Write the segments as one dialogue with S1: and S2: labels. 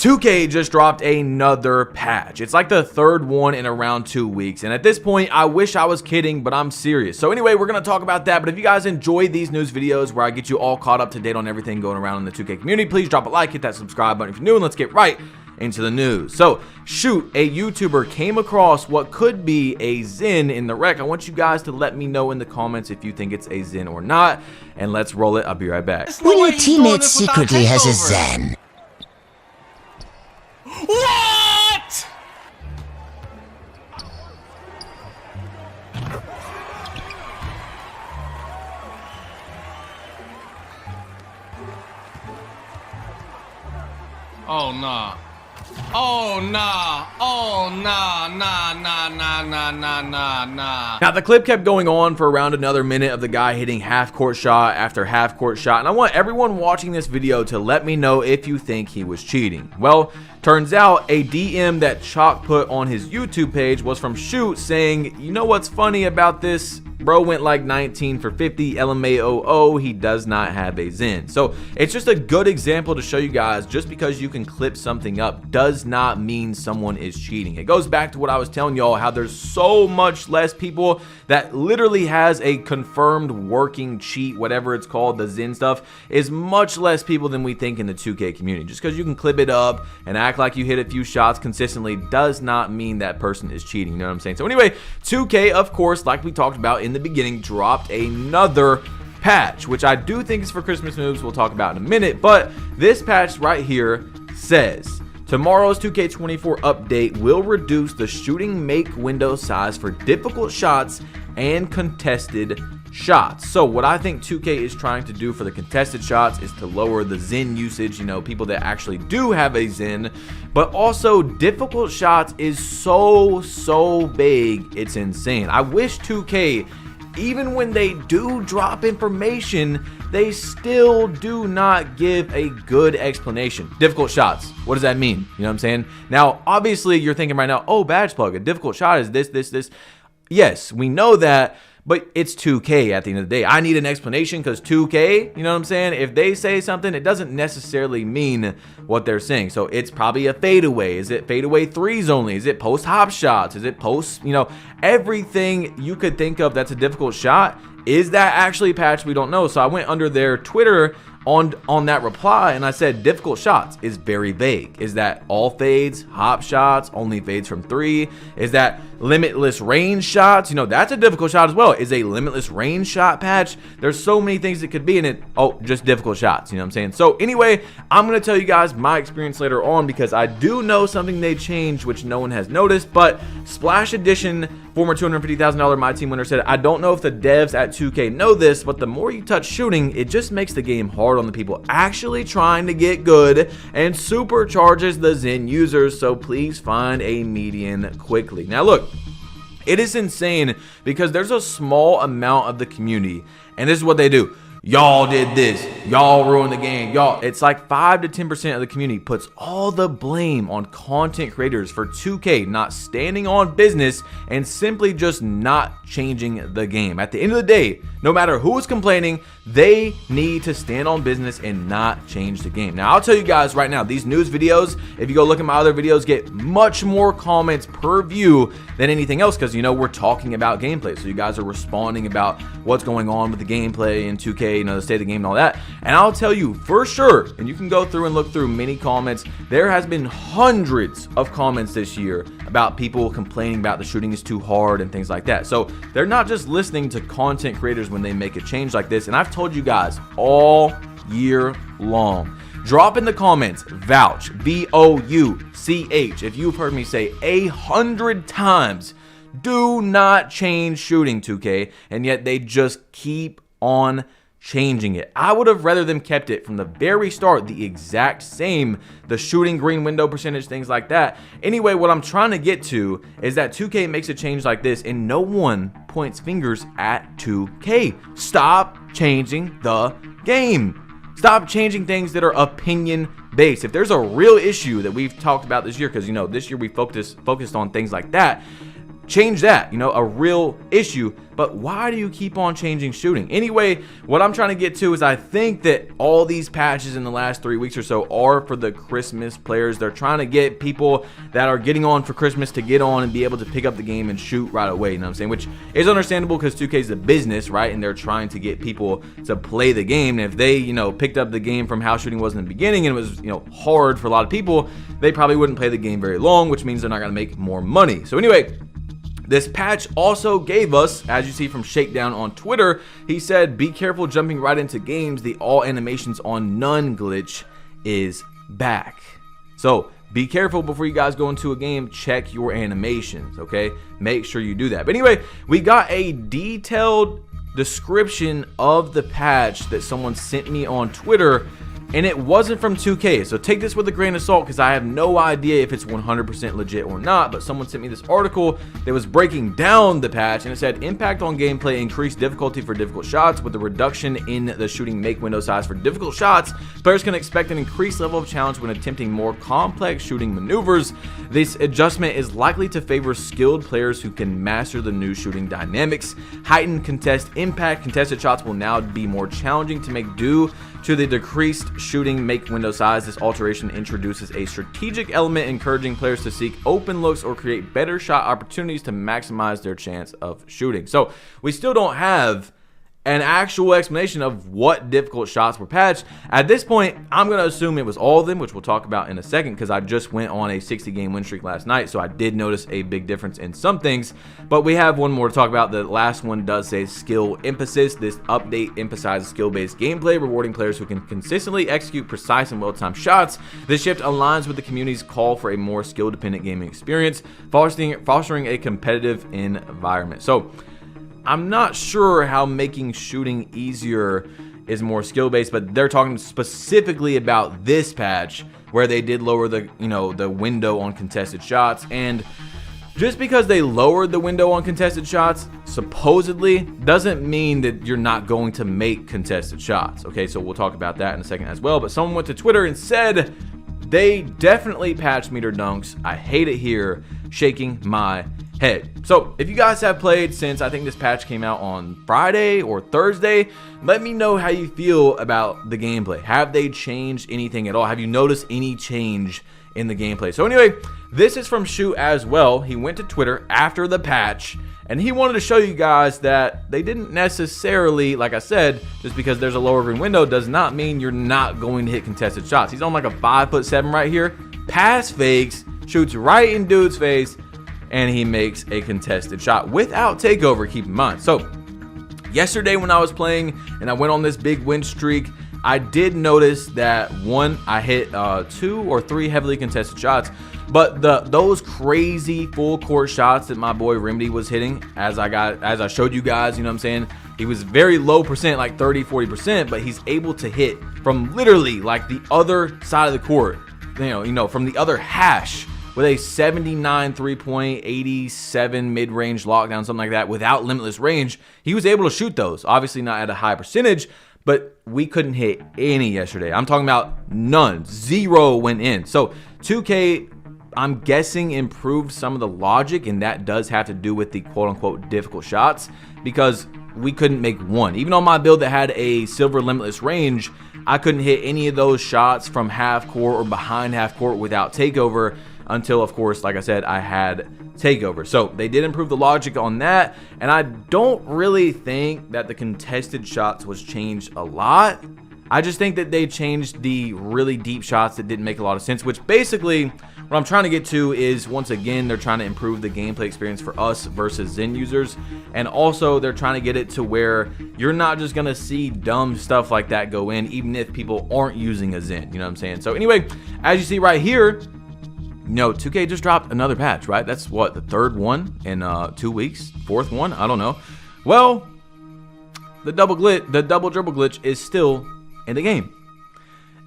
S1: 2K just dropped another patch. It's like the third one in around 2 weeks. And at this point, I wish I was kidding, but I'm serious. So anyway, we're going to talk about that. But if you guys enjoy these news videos where I get you all caught up to date on everything going around in the 2K community, please drop a like, hit that subscribe button if you're new, and let's get right into the news. So, Shoot, a YouTuber, came across what could be a Zen in the wreck. I want you guys to let me know in the comments if you think it's a Zen or not. And let's roll it. I'll be right back.
S2: When your teammate secretly has a Zen.
S3: What? Oh nah. Oh nah. Oh nah. Nah.
S1: Now the clip kept going on for around another minute of the guy hitting half-court shot after half-court shot, and I want everyone watching this video to let me know if you think he was cheating. Well, turns out a DM that Chalk put on his YouTube page was from Shoot saying, you know what's funny about this? Bro went like 19 for 50, LMAOO, he does not have a Zen. So it's just a good example to show you guys, just because you can clip something up does not mean someone is cheating. It goes back to what I was telling y'all, how there's so much less people that literally has a confirmed working cheat, whatever it's called, the Zen stuff, is much less people than we think in the 2K community. Just because you can clip it up and act like you hit a few shots consistently does not mean that person is cheating, you know what I'm saying? So anyway, 2K, of course, like we talked about in the beginning, dropped another patch, which I do think is for Christmas moves. We'll talk about in a minute, but this patch right here says tomorrow's 2K24 update will reduce the shooting make window size for difficult shots and contested shots. So what I think 2K is trying to do for the contested shots is to lower the Zen usage, you know, people that actually do have a Zen, but also difficult shots is so big, it's insane. I wish 2K, even when they do drop information, they still do not give a good explanation. Difficult shots, what does that mean? You know what I'm saying? Now, obviously you're thinking right now, oh, badge plug, a difficult shot is this. Yes, we know that, but it's 2K at the end of the day. I need an explanation because 2K, you know what I'm saying? If they say something, it doesn't necessarily mean what they're saying. So it's probably a fadeaway. Is it fadeaway threes only? Is it post hop shots? Is it post, you know, everything you could think of that's a difficult shot? Is that actually patched? We don't know. So I went under their Twitter on that reply and I said difficult shots is very vague. Is that all fades, hop shots, only fades from 3? Is that limitless range shots? You know, that's a difficult shot as well. Is a limitless range shot patch? There's so many things it could be in it. Oh, just difficult shots, you know what I'm saying? So anyway, I'm gonna tell you guys my experience later on, because I do know something they changed which no one has noticed. But Splash Edition, former $250,000 My Team winner, said, I don't know if the devs at 2K know this, but the more you touch shooting, it just makes the game hard on the people actually trying to get good and supercharges the Zen users, so please find a median quickly. Now look, it is insane because there's a small amount of the community, and this is what they do. Y'all did this, y'all ruined the game, y'all. It's like 5 to 10% of the community puts all the blame on content creators for 2K not standing on business and simply just not changing the game. At the end of the day, no matter who is complaining, they need to stand on business and not change the game. Now, I'll tell you guys right now, these news videos, if you go look at my other videos, get much more comments per view than anything else, because, you know, we're talking about gameplay. So you guys are responding about what's going on with the gameplay in 2K, you know, the state of the game and all that. And I'll tell you for sure, and you can go through and look through many comments, there has been hundreds of comments this year about people complaining about the shooting is too hard and things like that. So they're not just listening to content creators when they make a change like this. And I've told you guys all year long, drop in the comments, vouch, VOUCH, if you've heard me say 100 times, do not change shooting, 2K, and yet they just keep on changing it. I would have rather them kept it from the very start the exact same, the shooting green window percentage, things like that. Anyway, what I'm trying to get to is that 2K makes a change like this and no one points fingers at 2K. Stop changing the game. Stop changing things that are opinion based. If there's a real issue that we've talked about this year, because, you know, this year we focused on things like that, change that, you know, a real issue. But why do you keep on changing shooting? Anyway, what I'm trying to get to is I think that all these patches in the last 3 weeks or so are for the Christmas players. They're trying to get people that are getting on for Christmas to get on and be able to pick up the game and shoot right away, you know what I'm saying? Which is understandable because 2K is a business, right? And they're trying to get people to play the game. And if they, you know, picked up the game from how shooting was in the beginning and it was, you know, hard for a lot of people, they probably wouldn't play the game very long, which means they're not going to make more money. So anyway, this patch also gave us, as you see from Shakedown on Twitter, he said, be careful jumping right into games. The all animations on none glitch is back. So be careful before you guys go into a game. Check your animations, okay? Make sure you do that. But anyway, we got a detailed description of the patch that someone sent me on Twitter, and it wasn't from 2K, so take this with a grain of salt because I have no idea if it's 100% legit or not. But someone sent me this article that was breaking down the patch, and it said impact on gameplay, increased difficulty for difficult shots. With the reduction in the shooting make window size for difficult shots, players can expect an increased level of challenge when attempting more complex shooting maneuvers. This adjustment is likely to favor skilled players who can master the new shooting dynamics. Heightened contest impact. Contested shots will now be more challenging to make due to the decreased shooting make window size. This alteration introduces a strategic element encouraging players to seek open looks or create better shot opportunities to maximize their chance of shooting. So we still don't have an actual explanation of what difficult shots were patched. At this point, I'm going to assume it was all of them, which we'll talk about in a second because I just went on a 60-game win streak last night, so I did notice a big difference in some things. But we have one more to talk about. The last one does say skill emphasis. This update emphasizes skill-based gameplay, rewarding players who can consistently execute precise and well-timed shots. This shift aligns with the community's call for a more skill-dependent gaming experience, fostering a competitive environment. So I'm not sure how making shooting easier is more skill-based, but they're talking specifically about this patch where they did lower the, you know, the window on contested shots. And just because they lowered the window on contested shots, supposedly, doesn't mean that you're not going to make contested shots. Okay, so we'll talk about that in a second as well. But someone went to Twitter and said they definitely patched meter dunks. I hate it here, shaking my head. So if you guys have played since I think this patch came out on Friday or Thursday, let me know how you feel about the gameplay. Have they changed anything at all? Have you noticed any change in the gameplay? So anyway, this is from Shoot as well. He went to Twitter after the patch and he wanted to show you guys that they didn't necessarily, like I said, just because there's a lower green window does not mean you're not going to hit contested shots. He's on like a 5'7" right here, pass fakes, shoots right in dude's face, and he makes a contested shot without takeover, keep in mind. So yesterday when I was playing and I went on this big win streak, I did notice that one, I hit 2 or 3 heavily contested shots, but those crazy full court shots that my boy Remedy was hitting, as I showed you guys, you know what I'm saying, he was very low percent, like 30-40%, but he's able to hit from literally like the other side of the court, you know, from the other hash, with a 79 3-point, 87 mid-range lockdown, something like that, without limitless range. He was able to shoot those. Obviously not at a high percentage, but we couldn't hit any yesterday. I'm talking about none. 0 went in. So 2K, I'm guessing, improved some of the logic, and that does have to do with the quote-unquote difficult shots, because we couldn't make one. Even on my build that had a silver limitless range, I couldn't hit any of those shots from half court or behind half court without takeover, until, of course, like I said, I had takeover. So they did improve the logic on that, and I don't really think that the contested shots was changed a lot. I just think that they changed the really deep shots that didn't make a lot of sense, which basically what I'm trying to get to is, once again, they're trying to improve the gameplay experience for us versus Zen users, and also they're trying to get it to where you're not just going to see dumb stuff like that go in, even if people aren't using a Zen, you know what I'm saying? So anyway, as you see right here, you know, 2K just dropped another patch, right? That's what, the 3rd one in 2 weeks? 4th one? I don't know. Well, the double dribble glitch is still in the game.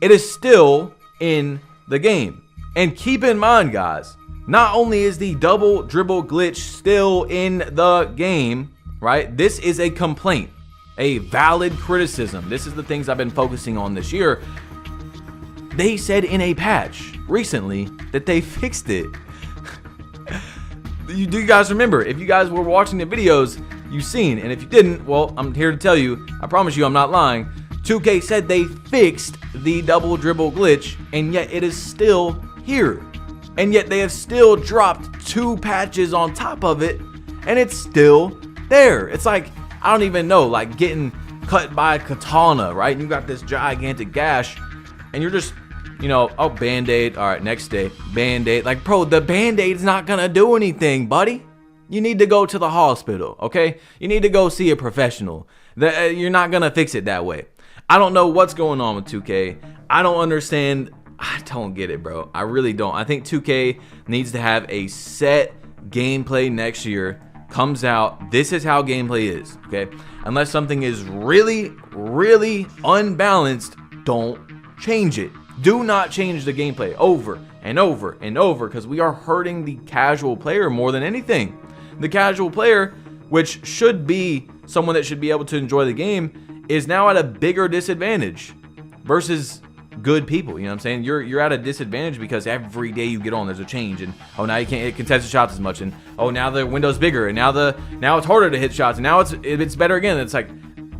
S1: It is still in the game. And keep in mind, guys, not only is the double dribble glitch still in the game, right? This is a complaint, a valid criticism. This is the things I've been focusing on this year. They said in a patch recently that they fixed it. Do you guys remember? If you guys were watching the videos, you've seen. And if you didn't, well, I'm here to tell you, I promise you I'm not lying. 2K said they fixed the double dribble glitch, and yet it is still here. And yet they have still dropped 2 patches on top of it, and it's still there. It's like, I don't even know, like getting cut by a katana, right? And you got this gigantic gash, and you're just, you know, oh, Band-Aid. All right, next day, Band-Aid. Like, bro, the Band-Aid's not gonna do anything, buddy. You need to go to the hospital, okay? You need to go see a professional. You're not gonna fix it that way. I don't know what's going on with 2K. I don't understand. I don't get it, bro. I really don't. I think 2K needs to have a set gameplay next year. Comes out, this is how gameplay is, okay? Unless something is really, really unbalanced, don't change it. Do not change the gameplay over and over and over, because we are hurting the casual player more than anything. The casual player, which should be someone that should be able to enjoy the game, is now at a bigger disadvantage versus good people. You know what I'm saying? You're at a disadvantage because every day you get on, there's a change, and oh, now you can't hit contested shots as much, and oh, now the window's bigger, and now it's harder to hit shots, and now it's better again. It's like,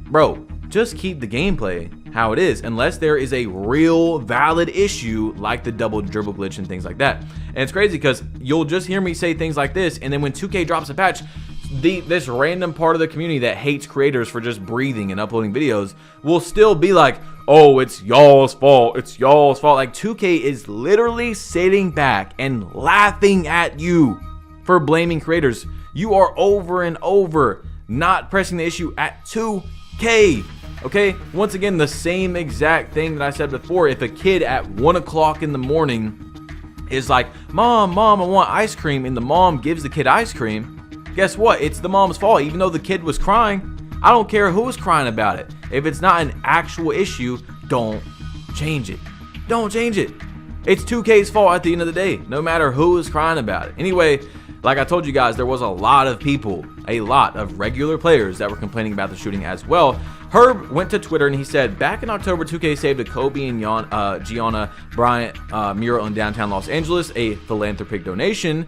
S1: bro, just keep the gameplay how it is, unless there is a real valid issue like the double dribble glitch and things like that. And it's crazy because you'll just hear me say things like this, and then when 2K drops a patch, this random part of the community that hates creators for just breathing and uploading videos will still be like, oh, it's y'all's fault. It's y'all's fault. Like, 2K is literally sitting back and laughing at you for blaming creators. You are over and over not pressing the issue at 2K. Okay, once again, the same exact thing that I said before. If a kid at 1 o'clock in the morning is like, mom, I want ice cream, and the mom gives the kid ice cream, guess what? It's the mom's fault, even though the kid was crying. I don't care who was crying about it. If it's not an actual issue, don't change it. Don't change it. It's 2K's fault at the end of the day, no matter who is crying about it. Anyway, like I told you guys, there was a lot of people, a lot of regular players that were complaining about the shooting as well. Herb went to Twitter and he said, back in October, 2K saved a Kobe and Gianna Bryant mural in downtown Los Angeles, a philanthropic donation.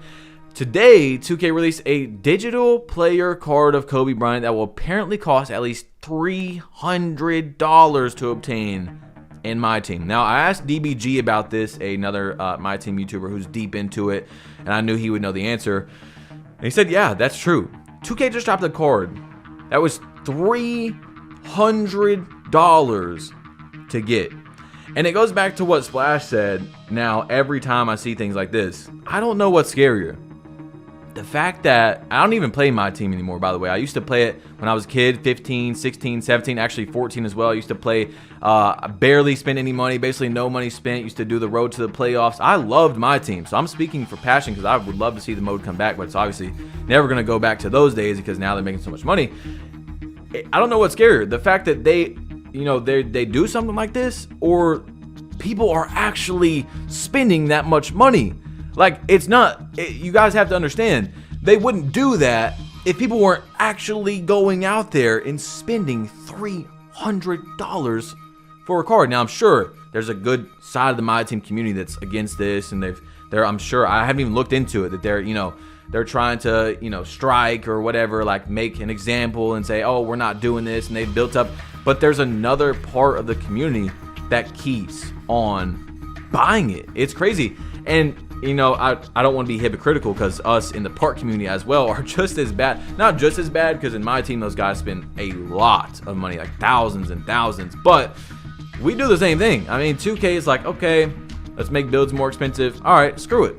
S1: Today, 2K released a digital player card of Kobe Bryant that will apparently cost at least $300 to obtain in My Team. Now, I asked DBG about this, another My Team YouTuber who's deep into it, and I knew he would know the answer. And he said, yeah, that's true. 2K just dropped a card that was $300 to get. And it goes back to what Splash said. Now, every time I see things like this, I don't know what's scarier. The fact that I don't even play My Team anymore, by the way. I used to play it when I was a kid, 15, 16, 17, actually 14 as well. I used to play, barely spend any money, basically no money spent. Used to do the road to the playoffs. I loved My Team, so I'm speaking for passion because I would love to see the mode come back, but it's obviously never going to go back to those days because now they're making so much money. I don't know what's scarier. The fact that they do something like this, or people are actually spending that much money. Like, it's not, you guys have to understand, they wouldn't do that if people weren't actually going out there and spending $300 for a card. Now, I'm sure there's a good side of the My Team community that's against this, and I'm sure, I haven't even looked into it, that they're trying to, strike or whatever, like make an example and say, oh, we're not doing this, and they've built up. But there's another part of the community that keeps on buying it. It's crazy. And I don't want to be hypocritical because us in the park community as well are just as bad. Not just as bad, because in My Team those guys spend a lot of money, like thousands and thousands, but we do the same thing. I mean, 2K is like, okay, let's make builds more expensive. All right, screw it.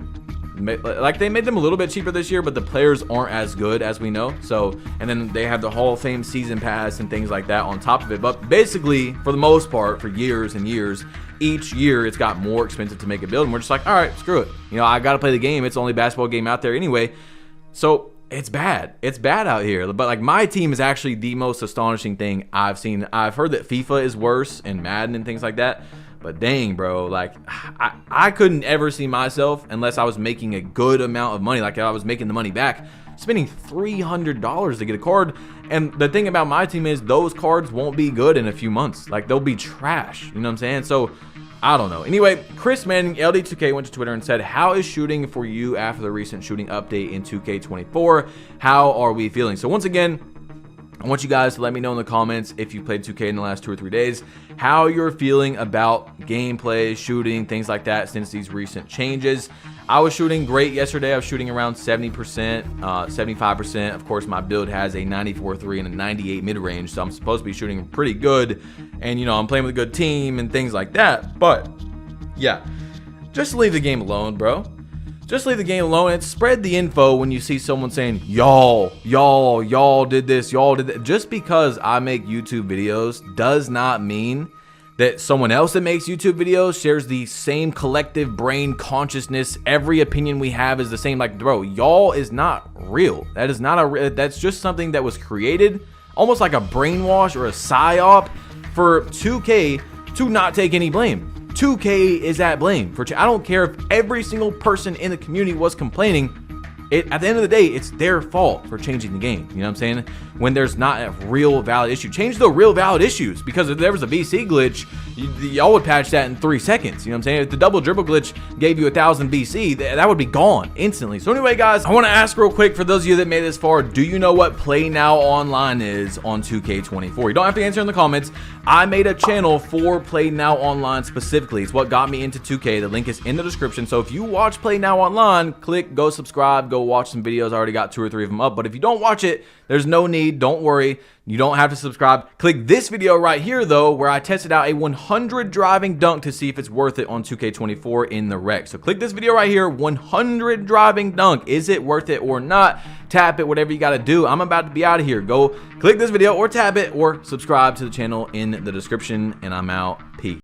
S1: Like, they made them a little bit cheaper this year, but the players aren't as good as we know. So, and then they have the Hall of Fame season pass and things like that on top of it. But basically, for the most part, for years and years, each year it's got more expensive to make a build, and we're just like, all right, screw it. I gotta play the game. It's the only basketball game out there anyway. So it's bad. It's bad out here. But like, My Team is actually the most astonishing thing I've seen. I've heard that FIFA is worse and Madden and things like that. But dang, bro, like, I couldn't ever see myself, unless I was making a good amount of money, like I was making the money back, spending $300 to get a card. And the thing about My Team is those cards won't be good in a few months. Like, they'll be trash. You know what I'm saying? So I don't know. Anyway, Chris Manning, LD2K, went to Twitter and said, how is shooting for you after the recent shooting update in 2K24? How are we feeling? So once again, I want you guys to let me know in the comments if you played 2K in the last 2 or 3 days, how you're feeling about gameplay, shooting, things like that since these recent changes. I was shooting great yesterday. I was shooting around 70%, 75%. Of course, my build has a 94.3 and a 98 mid-range, so I'm supposed to be shooting pretty good. And, you know, I'm playing with a good team and things like that. But, yeah, just leave the game alone, bro. Just leave the game alone and spread the info when you see someone saying, y'all did this, y'all did that. Just because I make YouTube videos does not mean that someone else that makes YouTube videos shares the same collective brain consciousness. Every opinion we have is the same. Like, bro, y'all is not real. That is not a, that's just something that was created almost like a brainwash or a psyop for 2K to not take any blame. 2K is at blame for. I don't care if every single person in the community was complaining. At the end of the day, it's their fault for changing the game. You know what I'm saying? When there's not a real valid issue, change the real valid issues. Because if there was a VC glitch, y'all would patch that in 3 seconds. You know what I'm saying? If the double dribble glitch gave you 1,000 VC, that would be gone instantly. So anyway, guys, I want to ask real quick for those of you that made this far, do you know what Play Now Online is on 2K24? You don't have to answer in the comments. I made a channel for Play Now Online specifically. It's what got me into 2K. The link is in the description. So if you watch Play Now Online, click go subscribe, go watch some videos. I already got 2 or 3 of them up. But if you don't watch it, there's no need. Don't worry. You don't have to subscribe. Click this video right here, though, where I tested out a 100 driving dunk to see if it's worth it on 2K24 in the rec. So click this video right here, 100 driving dunk. Is it worth it or not? Tap it, whatever you got to do. I'm about to be out of here. Go click this video or tap it or subscribe to the channel in the description, and I'm out. Peace.